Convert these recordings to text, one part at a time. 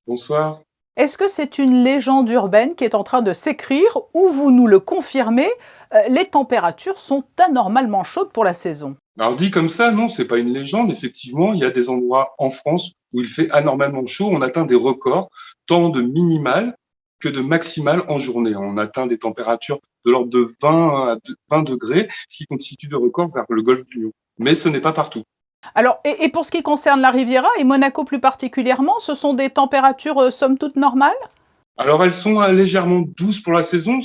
Bonsoir. Est-ce que c'est une légende urbaine qui est en train de s'écrire ou vous nous le confirmez, les températures sont anormalement chaudes pour la saison? Alors dit comme ça, non, c'est pas une légende. Effectivement, il y a des endroits en France où il fait anormalement chaud. On atteint des records, tant de minimal que de maximal en journée. On atteint des températures de l'ordre de 20 à 20 degrés, ce qui constitue des records vers le golfe du Lion. Mais ce n'est pas partout. Alors et pour ce qui concerne la Riviera et Monaco plus particulièrement, ce sont des températures, somme toute normales? Alors elles sont légèrement douces pour la saison,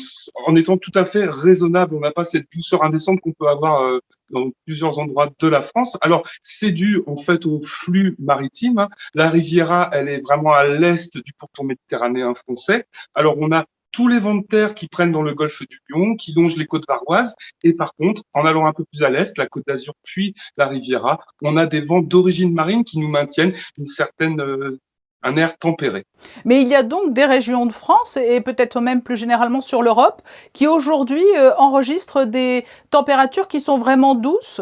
en étant tout à fait raisonnables. On n'a pas cette douceur indécente qu'on peut avoir dans plusieurs endroits de la France. Alors c'est dû en fait au flux maritime, hein. La Riviera, elle est vraiment à l'est du pourtour méditerranéen français. Alors on a tous les vents de terre qui prennent dans le golfe du Lion, qui longent les côtes varoises. Et par contre, en allant un peu plus à l'est, la Côte d'Azur puis la Riviera, on a des vents d'origine marine qui nous maintiennent une certaine un air tempéré. Mais il y a donc des régions de France et peut-être même plus généralement sur l'Europe qui aujourd'hui, enregistrent des températures qui sont vraiment douces?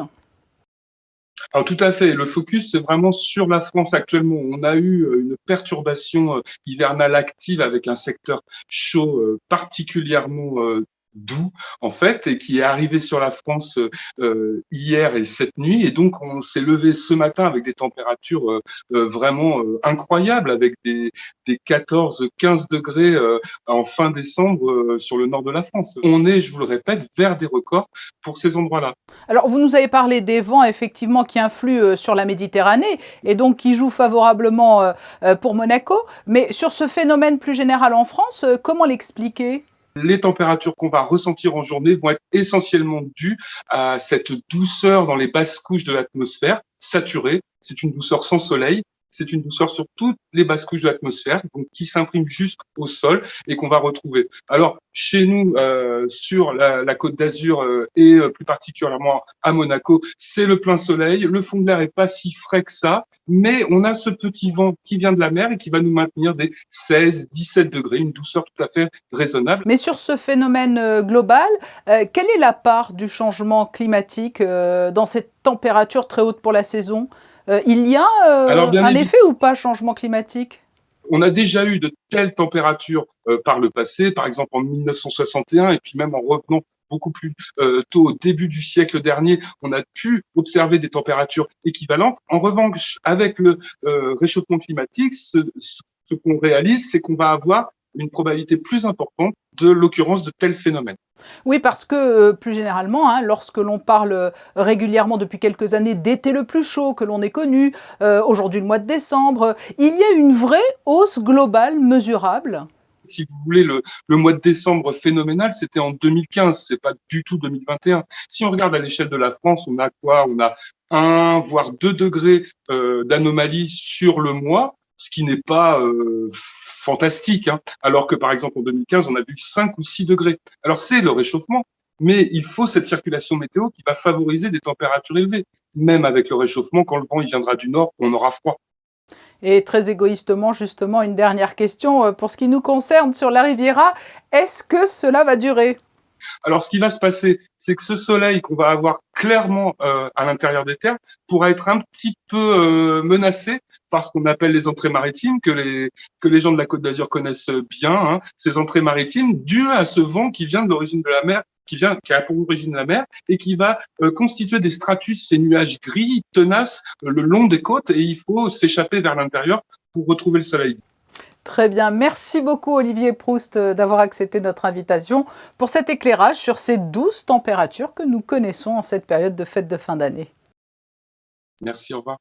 Alors tout à fait, le focus, c'est vraiment sur la France actuellement. On a eu une perturbation hivernale active avec un secteur chaud particulièrement doux en fait, et qui est arrivé sur la France hier et cette nuit. Et donc on s'est levé ce matin avec des températures vraiment incroyables, avec des 14-15 degrés en fin décembre sur le nord de la France. On est, je vous le répète, vers des records pour ces endroits-là. Alors, vous nous avez parlé des vents effectivement qui influent, sur la Méditerranée et donc qui jouent favorablement, pour Monaco. Mais sur ce phénomène plus général en France, comment l'expliquer? Les températures qu'on va ressentir en journée vont être essentiellement dues à cette douceur dans les basses couches de l'atmosphère, saturée. C'est une douceur sans soleil. C'est une douceur sur toutes les basses couches de l'atmosphère, donc qui s'imprime jusqu'au sol et qu'on va retrouver. Alors chez nous, sur la Côte d'Azur et plus particulièrement à Monaco, c'est le plein soleil. Le fond de l'air est pas si frais que ça, mais on a ce petit vent qui vient de la mer et qui va nous maintenir des 16-17 degrés, une douceur tout à fait raisonnable. Mais sur ce phénomène, global, quelle est la part du changement climatique, dans cette température très haute pour la saison? Il y a, Alors bien un évidemment, effet ou pas changement climatique? on a déjà eu de telles températures par le passé, par exemple en 1961, et puis même en revenant beaucoup plus tôt, au début du siècle dernier, on a pu observer des températures équivalentes. En revanche, avec le réchauffement climatique, ce qu'on réalise, c'est qu'on va avoir une probabilité plus importante de l'occurrence de tels phénomènes. Oui, parce que, plus généralement, hein, lorsque l'on parle, régulièrement depuis quelques années d'été le plus chaud que l'on ait connu, aujourd'hui le mois de décembre, il y a une vraie hausse globale mesurable? Si vous voulez, le mois de décembre phénoménal, c'était en 2015, c'est pas du tout 2021. Si on regarde à l'échelle de la France, on a quoi? On a 1 voire 2 degrés d'anomalie sur le mois, ce qui n'est pas fantastique, hein. Alors que par exemple en 2015, on a vu 5 ou 6 degrés. Alors c'est le réchauffement, mais il faut cette circulation météo qui va favoriser des températures élevées. Même avec le réchauffement, quand le vent il viendra du nord, on aura froid. Et très égoïstement, justement, une dernière question, pour ce qui nous concerne sur la Riviera, est-ce que cela va durer? Alors, ce qui va se passer, c'est que ce soleil qu'on va avoir clairement à l'intérieur des terres pourra être un petit peu menacé par ce qu'on appelle les entrées maritimes, que les gens de la Côte d'Azur connaissent bien, hein. Ces entrées maritimes dues à ce vent qui vient de l'origine de la mer, qui a pour origine la mer et qui va constituer des stratus, ces nuages gris tenaces le long des côtes, et il faut s'échapper vers l'intérieur pour retrouver le soleil. Très bien, merci beaucoup Olivier Proust, d'avoir accepté notre invitation pour cet éclairage sur ces douces températures que nous connaissons en cette période de fête de fin d'année. Merci, au revoir.